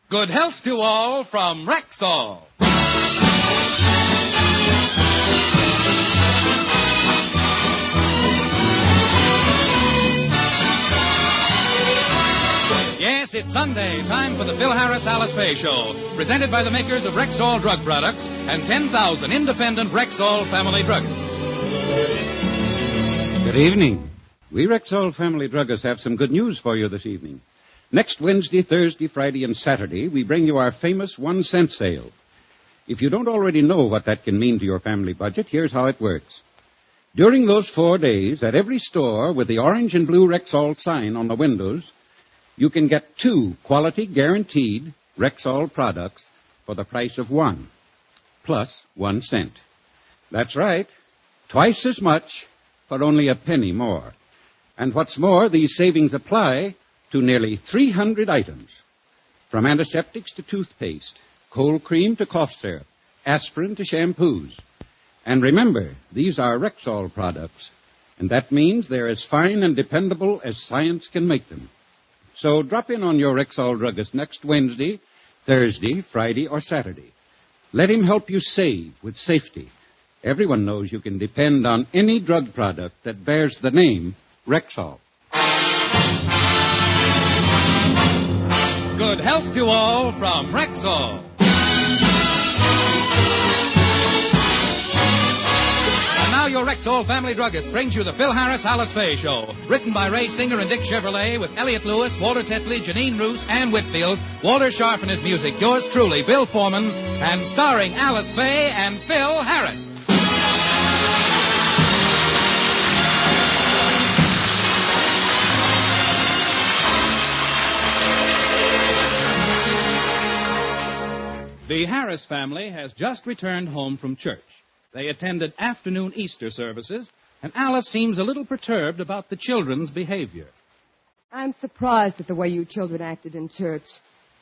Good health to all from Rexall. Yes, it's Sunday, time for the Phil Harris-Alice Faye Show, presented by the makers of Rexall Drug Products and 10,000 independent Rexall family druggists. Good evening. We Rexall family druggists have some good news for you this evening. Next Wednesday, Thursday, Friday, and Saturday, we bring you our famous 1 cent sale. If you don't already know what that can mean to your family budget, here's how it works. During those 4 days, at every store with the orange and blue Rexall sign on the windows, you can get 2 quality guaranteed Rexall products for the price of 1, plus 1 cent. That's right, twice as much for only a penny more. And what's more, these savings apply to nearly 300 items, from antiseptics to toothpaste, cold cream to cough syrup, aspirin to shampoos. And remember, these are Rexall products, and that means they're as fine and dependable as science can make them. So drop in on your Rexall druggist next Wednesday, Thursday, Friday, or Saturday. Let him help you save with safety. Everyone knows you can depend on any drug product that bears the name Rexall. Good health to all from Rexall. And now your Rexall family druggist brings you the Phil Harris-Alice Faye Show. Written by Ray Singer and Dick Chevrolet with Elliot Lewis, Walter Tetley, Janine Roos, Ann Whitfield, Walter Sharp and his music, yours truly, Bill Foreman, and starring Alice Faye and Phil Harris. The Harris family has just returned home from church. They attended afternoon Easter services, and Alice seems a little perturbed about the children's behavior. I'm surprised at the way you children acted in church.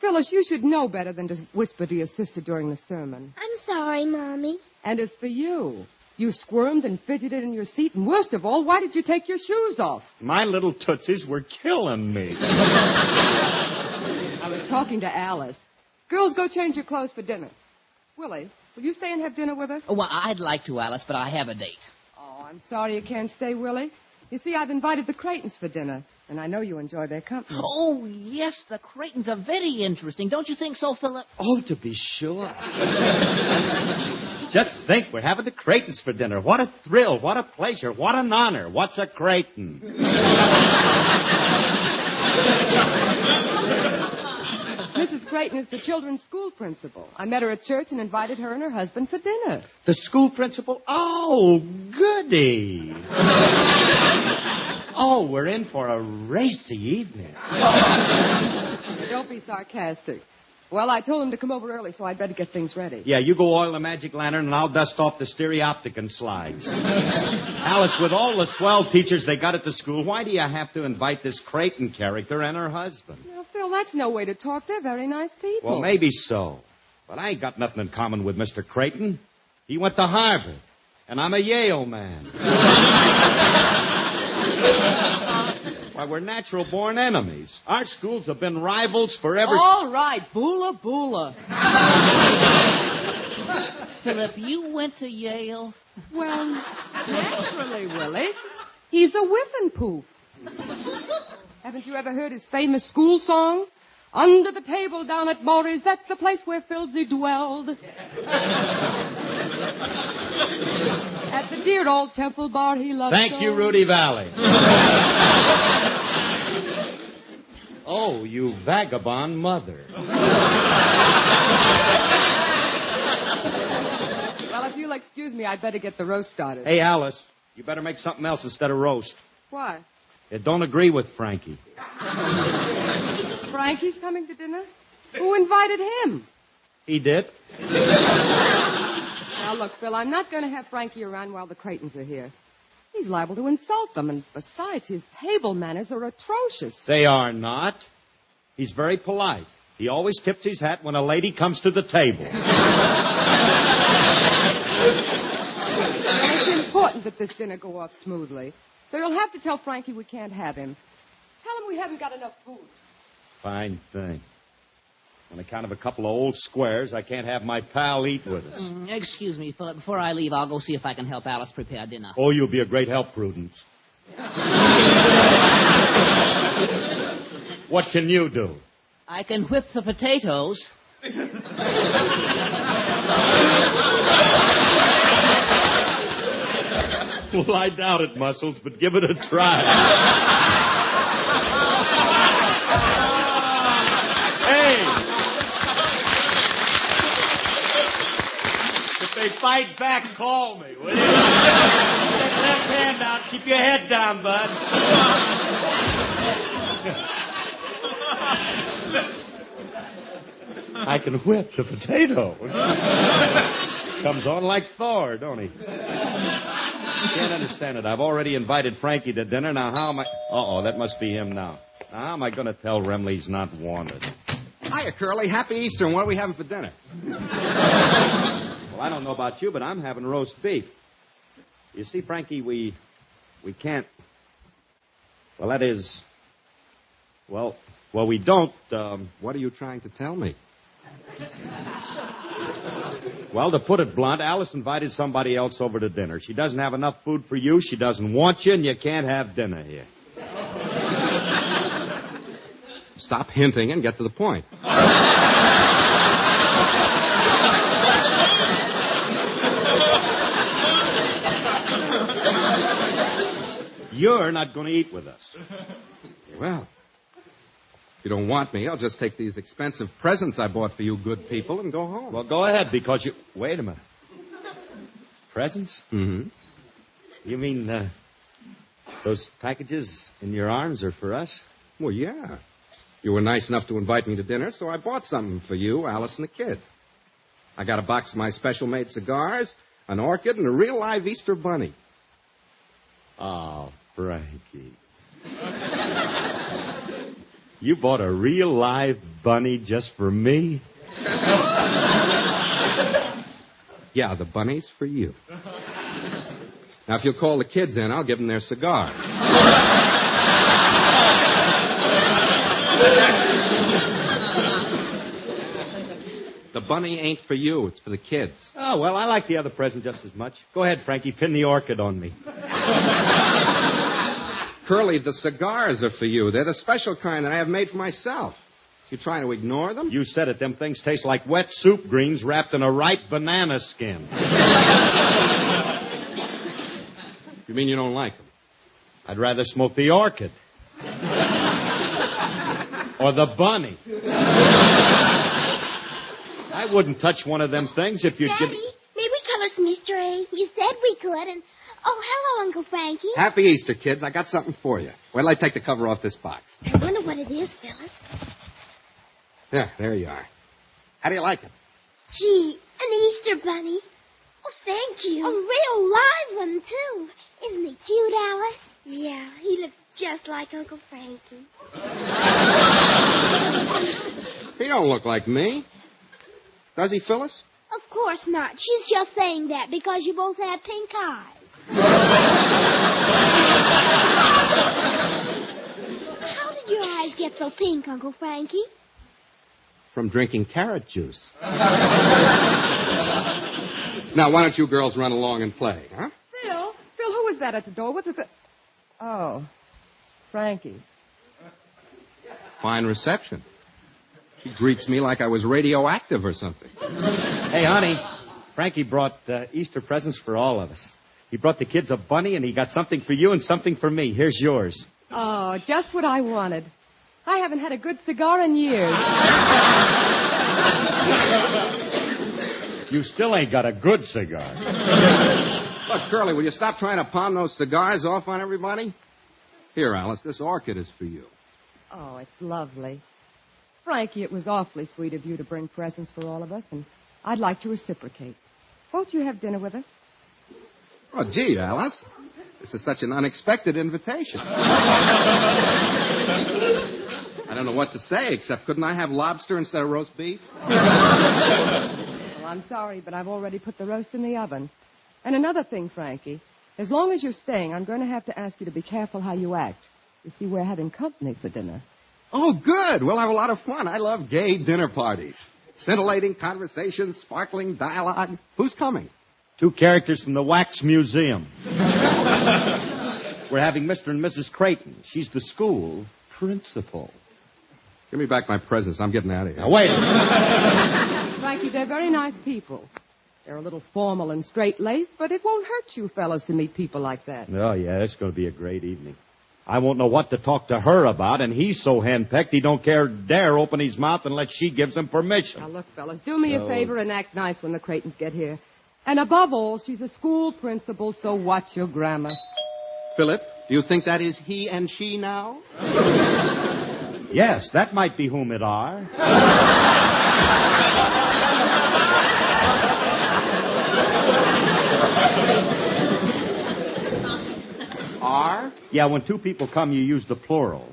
Phyllis, you should know better than to whisper to your sister during the sermon. I'm sorry, Mommy. And as for you, you squirmed and fidgeted in your seat, and worst of all, why did you take your shoes off? My little tootsies were killing me. I was talking to Alice. Girls, go change your clothes for dinner. Willie, will you stay and have dinner with us? Oh, well, I'd like to, Alice, but I have a date. Oh, I'm sorry you can't stay, Willie. You see, I've invited the Cratons for dinner, and I know you enjoy their company. Oh, yes, the Cratons are very interesting. Don't you think so, Philip? Oh, to be sure. Just think, we're having the Cratons for dinner. What a thrill, what a pleasure, what an honor. What's a Craton? Mrs. Craton is the children's school principal. I met her at church and invited her and her husband for dinner. The school principal? Oh, goody. Oh, we're in for a racy evening. Don't be sarcastic. Well, I told him to come over early, so I'd better get things ready. Yeah, you go oil the magic lantern, and I'll dust off the stereopticon slides. Alice, with all the swell teachers they got at the school, why do you have to invite this Craton character and her husband? Now, Phil, that's no way to talk. They're very nice people. Well, maybe so. But I ain't got nothing in common with Mr. Craton. He went to Harvard, and I'm a Yale man. Why, we're natural-born enemies. Our schools have been rivals forever. All right, boola, boola. Philip, you went to Yale? Well, naturally, Willie. He's a whiffin' poof. Haven't you ever heard his famous school song? Under the table down at Maury's, that's the place where Philsy dwelled. At the dear old Temple Bar he loved Thank so. you, Rudy Valley. Oh, you vagabond mother. Well, if you'll excuse me, I'd better get the roast started. Hey, Alice, you better make something else instead of roast. Why? It don't agree with Frankie. Frankie's coming to dinner? Who invited him? He did. Now, look, Phil, I'm not going to have Frankie around while the Cratons are here. He's liable to insult them, and besides, his table manners are atrocious. They are not. He's very polite. He always tips his hat when a lady comes to the table. Well, it's important that this dinner go off smoothly. So you'll have to tell Frankie we can't have him. Tell him we haven't got enough food. Fine thing. On account of a couple of old squares, I can't have my pal eat with us. Excuse me, Philip. Before I leave, I'll go see if I can help Alice prepare dinner. Oh, you'll be a great help, Prudence. What can you do? I can whip the potatoes. Well, I doubt it, Muscles, but give it a try. Hey! If they fight back, call me, will you? Take your left hand out. Keep your head down, bud. I can whip the potato. Comes on like Thor, don't he? Can't understand it. I've already invited Frankie to dinner. Now, how am I... Uh-oh, that must be him now. Now, how am I going to tell Remley he's not wanted? Hiya, Curly. Happy Easter, and what are we having for dinner? Well, I don't know about you, but I'm having roast beef. You see, Frankie, we can't... Well, that is... Well, we don't... What are you trying to tell me? Well, to put it blunt, Alice invited somebody else over to dinner. She doesn't have enough food for you, she doesn't want you, and you can't have dinner here. Stop hinting and get to the point. You're not going to eat with us. Well, if you don't want me, I'll just take these expensive presents I bought for you good people and go home. Well, go ahead, because you... Wait a minute. Presents? Mm-hmm. You mean those packages in your arms are for us? Well, yeah. You were nice enough to invite me to dinner, so I bought something for you, Alice, and the kids. I got a box of my special-made cigars, an orchid, and a real live Easter bunny. Oh, Frankie. You bought a real live bunny just for me? Yeah, the bunny's for you. Now, if you'll call the kids in, I'll give them their cigars. The bunny ain't for you. It's for the kids. Oh, well, I like the other present just as much. Go ahead, Frankie. Pin the orchid on me. Curly, the cigars are for you. They're the special kind that I have made for myself. You trying to ignore them? You said it. Them things taste like wet soup greens wrapped in a ripe banana skin. You mean you don't like them? I'd rather smoke the orchid. Or the bunny. I wouldn't touch one of them things if you'd give Daddy, me... may we color some Easter eggs? You said we could, and... Oh, hello, Uncle Frankie. Happy Easter, kids. I got something for you. Wait till I take the cover off this box. I wonder what it is, Phyllis. Yeah, there you are. How do you like it? Gee, an Easter bunny. Oh, thank you. A real live one, too. Isn't he cute, Alice? Yeah, he looks just like Uncle Frankie. He don't look like me. Does he, Phyllis? Of course not. She's just saying that because you both have pink eyes. How did your eyes get so pink, Uncle Frankie? From drinking carrot juice. Now, why don't you girls run along and play, huh? Phil, who was that at the door? What's it? Oh, Frankie. Fine reception. She greets me like I was radioactive or something. Hey, honey, Frankie brought Easter presents for all of us. He brought the kids a bunny, and he got something for you and something for me. Here's yours. Oh, just what I wanted. I haven't had a good cigar in years. You still ain't got a good cigar. Look, Curly, will you stop trying to palm those cigars off on everybody? Here, Alice, this orchid is for you. Oh, it's lovely. Frankie, it was awfully sweet of you to bring presents for all of us, and I'd like to reciprocate. Won't you have dinner with us? Oh, gee, Alice. This is such an unexpected invitation. I don't know what to say, except couldn't I have lobster instead of roast beef? Well, I'm sorry, but I've already put the roast in the oven. And another thing, Frankie, as long as you're staying, I'm going to have to ask you to be careful how you act. You see, we're having company for dinner. Oh, good. We'll have a lot of fun. I love gay dinner parties. Scintillating conversation, sparkling dialogue. Who's coming? 2 characters from the Wax Museum. We're having Mr. and Mrs. Craton. She's the school principal. Give me back my presents. I'm getting out of here. Now, wait a minute. Frankie, they're very nice people. They're a little formal and straight-laced, but it won't hurt you fellas to meet people like that. Oh, yeah, it's going to be a great evening. I won't know what to talk to her about, and he's so henpecked he don't dare open his mouth unless she gives him permission. Now, look, fellas, do me a favor and act nice when the Cratons get here. And above all, she's a school principal, so watch your grammar. Philip, do you think that is he and she now? Yes, that might be whom it are. Are? Yeah, when 2 people come, you use the plural.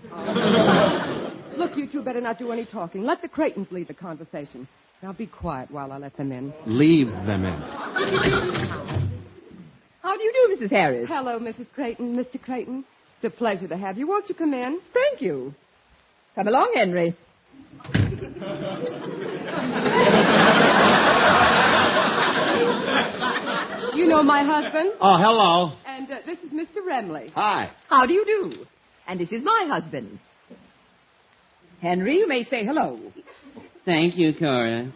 Look, you two better not do any talking. Let the Cratons lead the conversation. Now be quiet while I let them in. Leave them in. How do you do, Mrs. Harris? Hello, Mrs. Craton, Mr. Craton. It's a pleasure to have you. Won't you come in? Thank you. Come along, Henry. You know my husband. Oh, hello. And this is Mr. Remley. Hi. How do you do? And this is my husband. Henry, you may say hello. Thank you, Cora.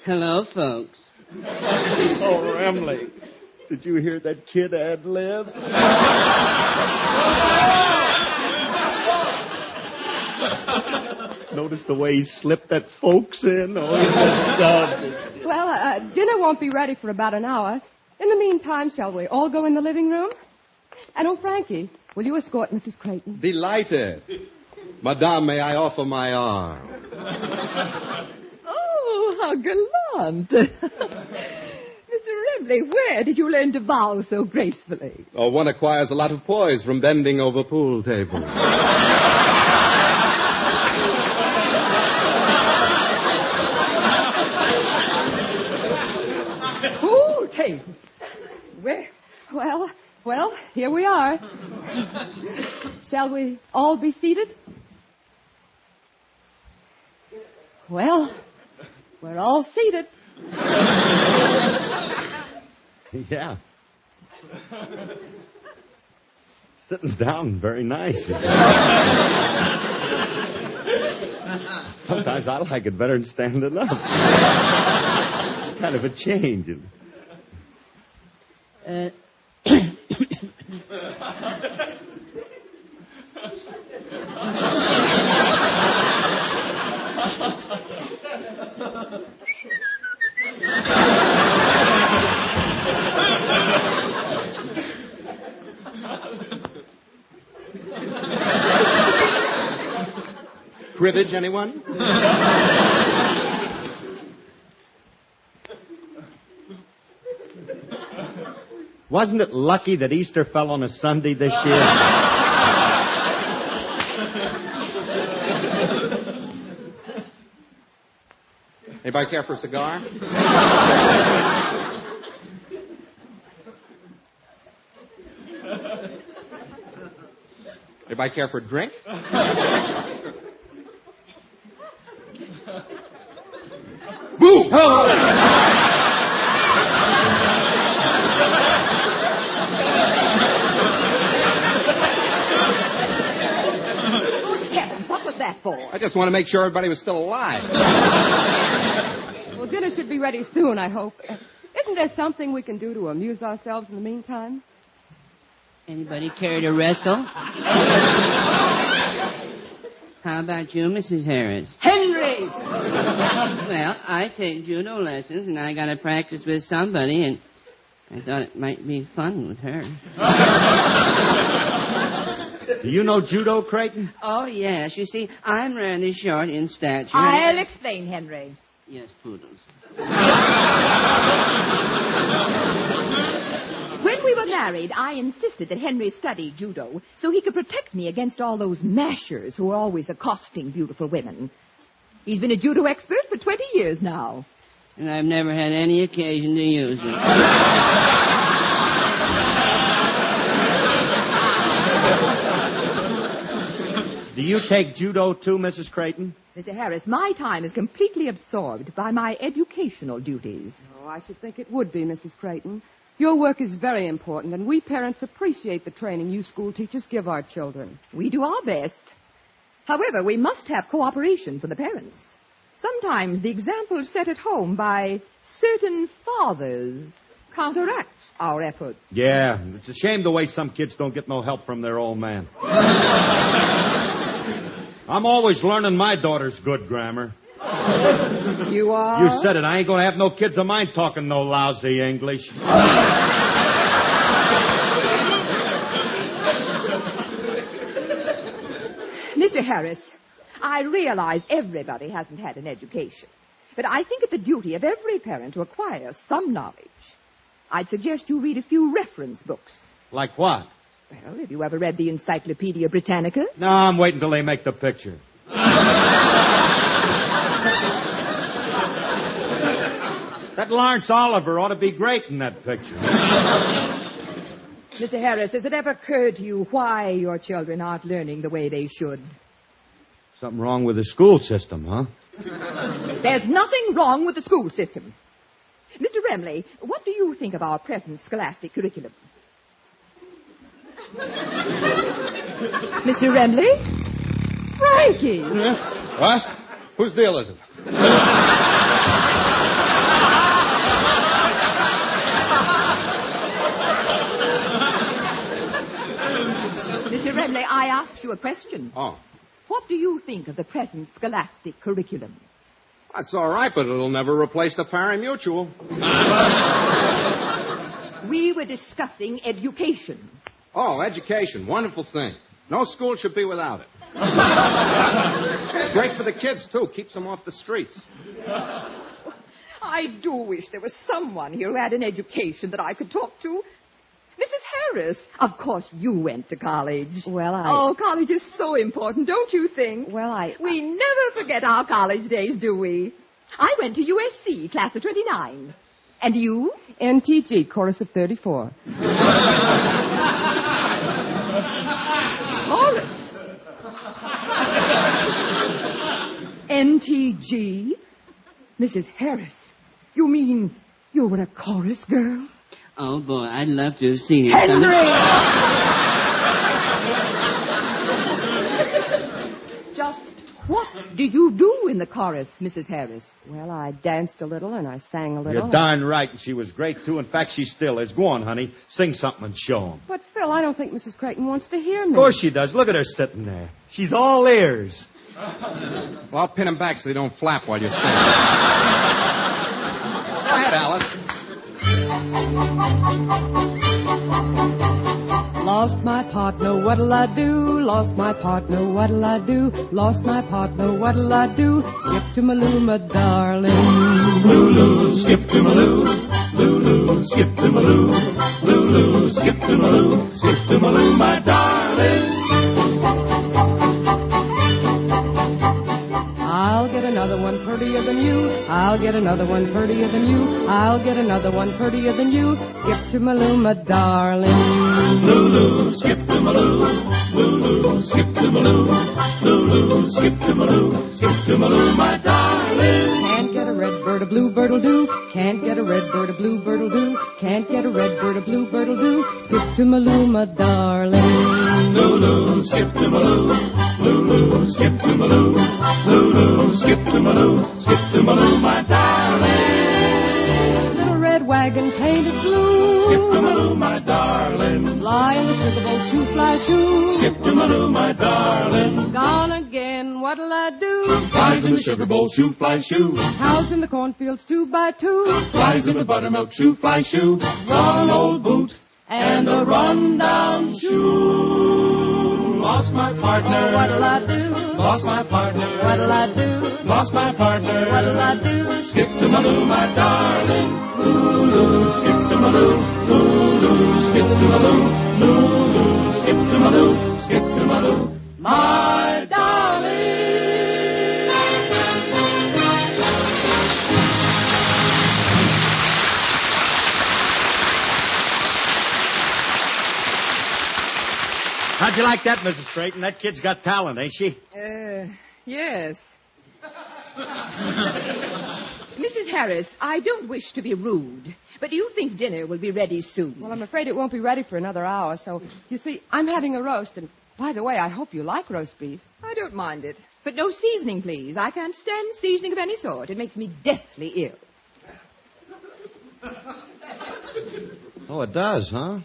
Hello, folks. Oh, Remley. Did you hear that kid ad-lib? Notice the way he slipped that folks in? Oh, he just loved it. Well, dinner won't be ready for about an hour. In the meantime, shall we all go in the living room? And, oh, Frankie, will you escort Mrs. Craton? Delighted. Madame, may I offer my arm? Oh, how gallant. Mr. Remley, where did you learn to bow so gracefully? Oh, one acquires a lot of poise from bending over pool tables. Pool table. Well, here we are. Shall we all be seated? Well, we're all seated. Yeah. Sitting down, very nice. Sometimes I like it better than standing up. It's kind of a change. Cribbage, anyone? Wasn't it lucky that Easter fell on a Sunday this year? Anybody care for a cigar? Anybody care for a drink? Boo! What was that for? I just want to make sure everybody was still alive. Well, dinner should be ready soon, I hope. Isn't there something we can do to amuse ourselves in the meantime? Anybody care to wrestle? How about you, Mrs. Harris? Henry! Well, I take judo lessons, and I got to practice with somebody, and I thought it might be fun with her. Do you know judo, Creighton? Oh, yes. You see, I'm rather short in stature. I'll explain, Henry. Yes, poodles. When we were married, I insisted that Henry study judo so he could protect me against all those mashers who are always accosting beautiful women. He's been a judo expert for 20 years now. And I've never had any occasion to use it. Do you take judo too, Mrs. Craton? Mr. Harris, my time is completely absorbed by my educational duties. Oh, I should think it would be, Mrs. Craton. Your work is very important, and we parents appreciate the training you school teachers give our children. We do our best. However, we must have cooperation from the parents. Sometimes the example set at home by certain fathers counteracts our efforts. Yeah, it's a shame the way some kids don't get no help from their old man. I'm always learning my daughter's good grammar. You are? You said it. I ain't going to have no kids of mine talking no lousy English. Mr. Harris, I realize everybody hasn't had an education, but I think it's the duty of every parent to acquire some knowledge. I'd suggest you read a few reference books. Like what? Well, have you ever read the Encyclopedia Britannica? No, I'm waiting till they make the picture. That Lawrence Oliver ought to be great in that picture. Mr. Harris, has it ever occurred to you why your children aren't learning the way they should? Something wrong with the school system, huh? There's nothing wrong with the school system. Mr. Remley, what do you think of our present scholastic curriculum? Mr. Remley? Frankie! What? Whose deal is it? Mr. Remley, I asked you a question. Oh. What do you think of the present scholastic curriculum? That's all right, but it'll never replace the pari-mutual. We were discussing education. Oh, education. Wonderful thing. No school should be without it. It's great for the kids, too. Keeps them off the streets. I do wish there was someone here who had an education that I could talk to. Mrs. Harris, of course you went to college. Well, Oh, college is so important, don't you think? Well, We never forget our college days, do we? I went to USC, class of 29. And you? NTG, chorus of 34. Chorus. NTG? Mrs. Harris, you mean you were a chorus girl? Oh, boy, I'd love to have seen it. Henry! Just what did you do in the chorus, Mrs. Harris? Well, I danced a little and I sang a little. You're darn right, and she was great, too. In fact, she still is. Go on, honey. Sing something and show 'em. But, Phil, I don't think Mrs. Creighton wants to hear me. Of course she does. Look at her sitting there. She's all ears. Well, I'll pin them back so they don't flap while you sing. Go ahead, Alice. Lost my partner, what'll I do? Lost my partner, what'll I do? Lost my partner, what'll I do? Skip to Maloo, my darling. Lulu, skip to Maloo. Lulu, skip to Maloo. Lulu, skip to Maloo. Skip to Maloo, my darling. I'll get another one prettier than you. I'll get another one prettier than you. I'll get another one prettier than you. Skip to Maloo, my darling. Lulu, skip to Maloo. Lulu, skip to Maloo. Lulu, skip to Maloo. Skip to Maloo, my darling. Can't get a red bird, a blue bird'll do. Can't get a red bird, a blue bird'll do. Can't get a red bird, a blue bird'll do. Skip to Maloo, my darling. Lulu, skip to Maloo. Lulu, skip to Maloo. Lulu, skip to Maloo. Skip to Maloo, my darling. Little red wagon painted blue. Skip to Maloo, my darling. Fly in the sugar bowl, shoo, fly, shoo. Skip to Maloo, my darling. Gone again, what'll I do? Flies in the sugar bowl, shoo, fly, shoo. House in the cornfields, 2 by 2. Flies in the buttermilk, shoo, fly, shoo. One old boot and a run-down shoe. Lost my partner. Oh, what'll I do? Lost my partner. What'll I do? Lost my partner. What'll I do? Skip to Maloo, my darling. Lulu, skip to Maloo. Lulu, skip to Maloo. Lulu, skip to Maloo. Skip to Maloo, my darling. Had How'd you like that, Mrs. Craton? That kid's got talent, ain't she? Yes. Mrs. Harris, I don't wish to be rude, but do you think dinner will be ready soon? Well, I'm afraid it won't be ready for another hour, so, you see, I'm having a roast, and by the way, I hope you like roast beef. I don't mind it. But no seasoning, please. I can't stand seasoning of any sort. It makes me deathly ill. Oh, it does, huh?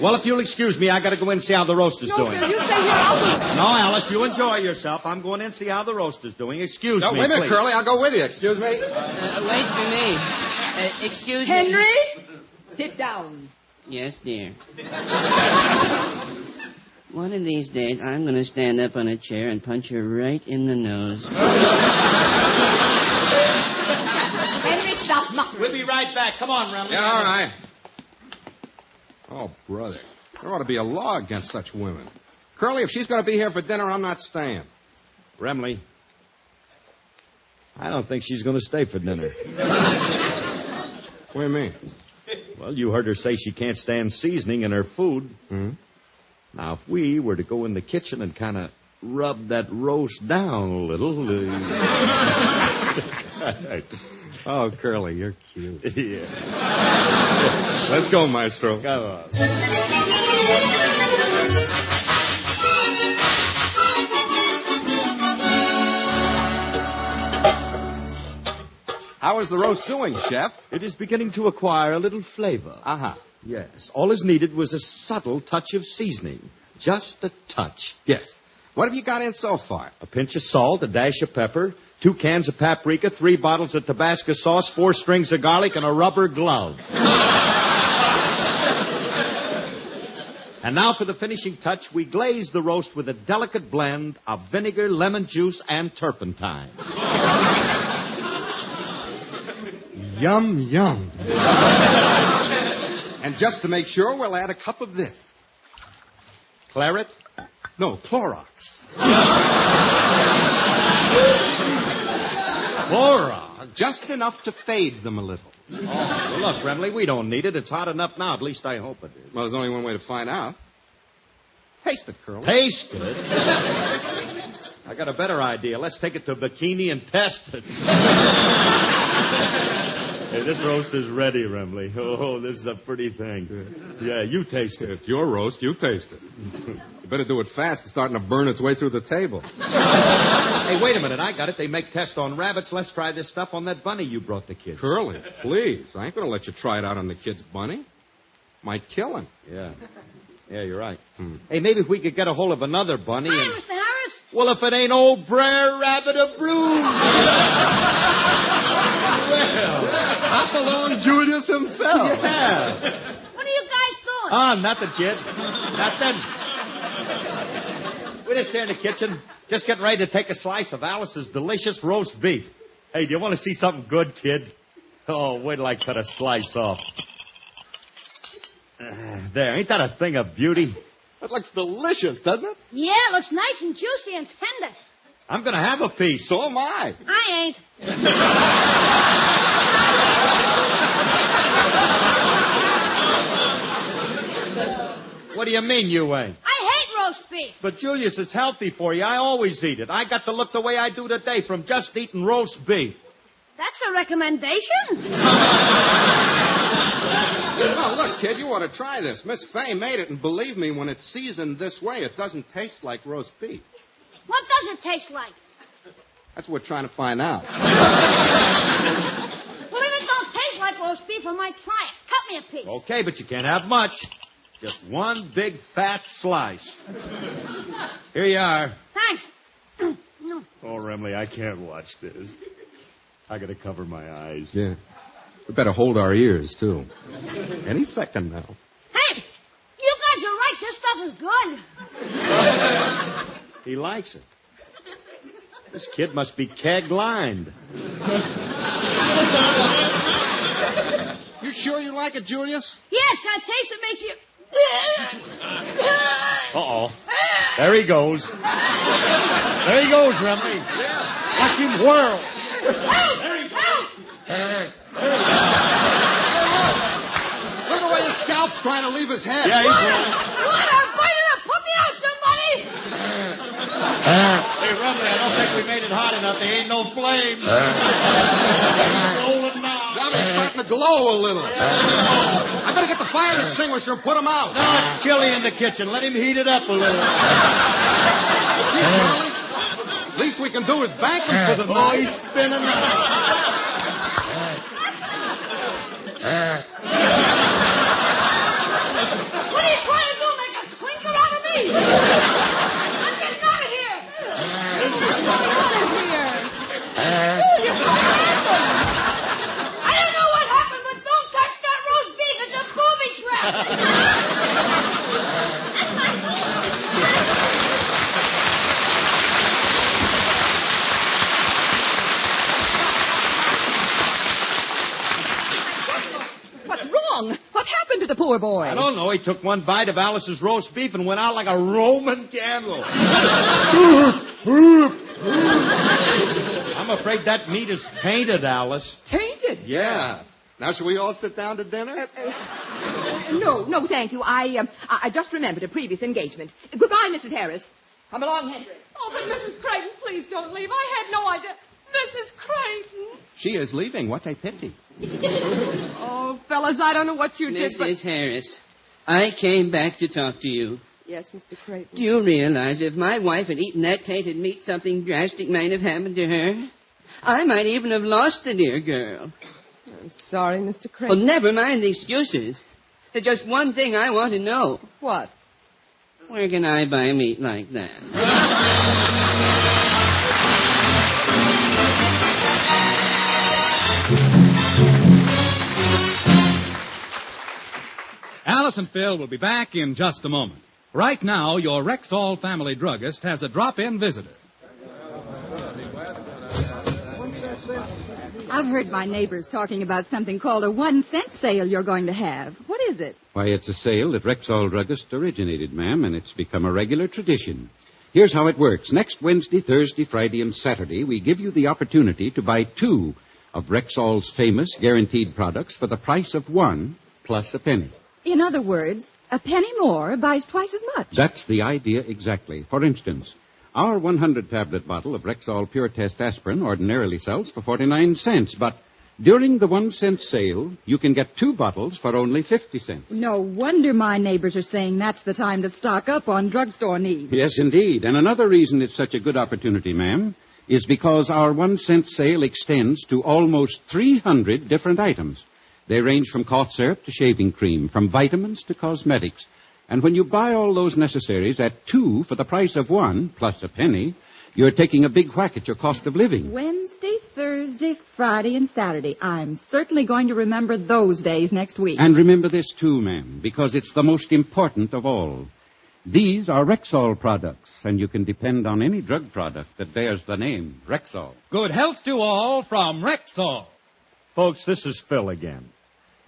Well, if you'll excuse me, I got to go in and see how the roast is doing. No, Bill, you stay here. I'll do it. No, Alice, you enjoy yourself. I'm going in and see how the roast is doing. Excuse me, Wait a minute, please. Curly. I'll go with you. Excuse me. Wait for me. Excuse me. Henry, sit down. Yes, dear. One of these days, I'm going to stand up on a chair and punch her right in the nose. Henry, stop muttering. We'll be right back. Come on, Remley. Yeah, all right. Oh, brother. There ought to be a law against such women. Curly, if she's going to be here for dinner, I'm not staying. Remley, I don't think she's going to stay for dinner. What do you mean? Well, you heard her say she can't stand seasoning in her food. Hmm? Now, if we were to go in the kitchen and kind of rub that roast down a little... Oh, Curly, you're cute. Yeah. Let's go, Maestro. Come on. How is the roast doing, Chef? It is beginning to acquire a little flavor. Uh-huh. Yes. All is needed was a subtle touch of seasoning. Just a touch. Yes. What have you got in so far? A pinch of salt, a dash of pepper, 2 cans of paprika, 3 bottles of Tabasco sauce, 4 strings of garlic, and a rubber glove. And now for the finishing touch, we glaze the roast with a delicate blend of vinegar, lemon juice, and turpentine. Yum, yum. And just to make sure, we'll add a cup of this. Claret? No, Clorox. Clorox? Just enough to fade them a little. Oh, well, look, Remley, we don't need it. It's hot enough now. At least I hope it is. Well, there's only one way to find out. Taste it, Curly. Taste it? I got a better idea. Let's take it to Bikini and test it. Hey, this roast is ready, Remley. Oh, this is a pretty thing. Yeah, you taste it. It's your roast. You taste it. You better do it fast. It's starting to burn its way through the table. Hey, wait a minute. I got it. They make tests on rabbits. Let's try this stuff on that bunny you brought the kids. Curly, please. I ain't going to let you try it out on the kid's bunny. Might kill him. Yeah. Yeah, you're right. Hey, maybe if we could get a hold of another bunny Hi, and... Mr. Harris. Well, if it ain't old Brer Rabbit of Bruce. Well... Hop Julius himself. Yeah. What are you guys doing? Oh, nothing, kid. Nothing. We're just here in the kitchen, just getting ready to take a slice of Alice's delicious roast beef. Hey, do you want to see something good, kid? Oh, wait till I cut a slice off. There, ain't that a thing of beauty? That looks delicious, doesn't it? Yeah, it looks nice and juicy and tender. I'm going to have a piece. So am I. I ain't. What do you mean you ain't? I hate roast beef. But, Julius, it's healthy for you. I always eat it. I got to look the way I do today from just eating roast beef. That's a recommendation. Oh, look, kid, you ought to try this. Miss Faye made it, and believe me, when it's seasoned this way, it doesn't taste like roast beef. What does it taste like? That's what we're trying to find out. Well, if it don't taste like roast beef, I might try it. Cut me a piece. Okay, but you can't have much. Just one big fat slice. Here you are. Thanks. No. Oh, Remley, I can't watch this. I gotta cover my eyes. Yeah. We better hold our ears, too. Any second now. Hey, you guys are right. This stuff is good. He likes it. This kid must be keg-lined. You sure you like it, Julius? Yes, that taste that makes you... Uh-oh. There he goes. There he goes, Remley. Watch him whirl. There he goes. Look the way the scalp trying to leave his head. Yeah, he's rolling. Water! Fight it up! Put me out, somebody! Hey, Rumley, I don't think we made it hot enough. There ain't no flames. Rolling now. Now it's starting to glow a little. I better get the fire extinguisher and put him out. No, it's chilly in the kitchen. Let him heat it up a little. Gee, Charlie, least we can do is bank him for the Oh, night. he's spinning now. What are you trying to do? Make a clinker out of me? I'm getting out of here! I don't know what happened, but don't touch that roast beef. It's a booby trap. What's wrong? What happened to the poor boy? I don't know. He took one bite of Alice's roast beef and went out like a Roman candle. I'm afraid that meat is tainted, Alice. Tainted? Yeah. Now, shall we all sit down to dinner? No, thank you. I just remembered a previous engagement. Goodbye, Mrs. Harris. Come along, Henry. Oh, but Mrs. Craton, please don't leave. I had no idea. Mrs. Craton. She is leaving. What a pity. Oh, fellas, I don't know what you did, but... Mrs. Harris, I came back to talk to you. Yes, Mr. Craton. Do you realize if my wife had eaten that tainted meat, something drastic might have happened to her? I might even have lost the dear girl. I'm sorry, Mr. Well, Craton. never mind the excuses. There's just one thing I want to know. What? Where can I buy meat like that? Alice and Phil will be back in just a moment. Right now, your Rexall family druggist has a drop-in visitor. I've heard my neighbors talking about something called a 1-cent sale you're going to have. What is it? Why, it's a sale that Rexall Druggist originated, ma'am, and it's become a regular tradition. Here's how it works. Next Wednesday, Thursday, Friday, and Saturday, we give you the opportunity to buy 2 of Rexall's famous guaranteed products for the price of 1 plus a penny. In other words, a penny more buys twice as much. That's the idea exactly. For instance, our 100-tablet bottle of Rexall Pure Test Aspirin ordinarily sells for 49 cents, but during the 1-cent sale, you can get 2 bottles for only 50 cents. No wonder my neighbors are saying that's the time to stock up on drugstore needs. Yes, indeed. And another reason it's such a good opportunity, ma'am, is because our 1-cent sale extends to almost 300 different items. They range from cough syrup to shaving cream, from vitamins to cosmetics. And when you buy all those necessaries at 2 for the price of 1 plus a penny, you're taking a big whack at your cost of living. Wednesday, Thursday, Friday, and Saturday. I'm certainly going to remember those days next week. And remember this, too, ma'am, because it's the most important of all. These are Rexall products, and you can depend on any drug product that bears the name Rexall. Good health to all from Rexall. Folks, this is Phil again.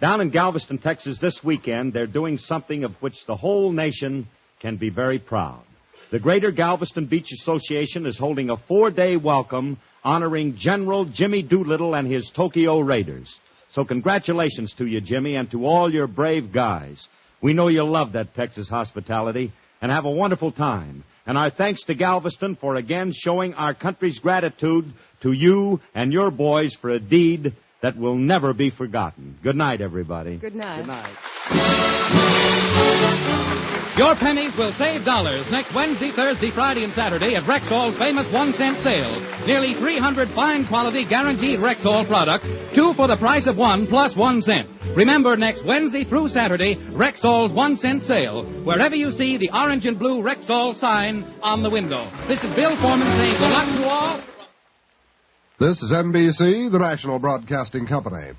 Down in Galveston, Texas this weekend, they're doing something of which the whole nation can be very proud. The Greater Galveston Beach Association is holding a 4-day welcome honoring General Jimmy Doolittle and his Tokyo Raiders. So congratulations to you, Jimmy, and to all your brave guys. We know you love that Texas hospitality and have a wonderful time. And our thanks to Galveston for again showing our country's gratitude to you and your boys for a deed that will never be forgotten. Good night, everybody. Good night. Good night. Your pennies will save dollars next Wednesday, Thursday, Friday, and Saturday at Rexall's famous 1-cent sale. Nearly 300 fine quality guaranteed Rexall products, 2 for the price of 1 plus 1 cent. Remember, next Wednesday through Saturday, Rexall's 1-cent sale, wherever you see the orange and blue Rexall sign on the window. This is Bill Foreman saying good luck to all. This is NBC, the national broadcasting company.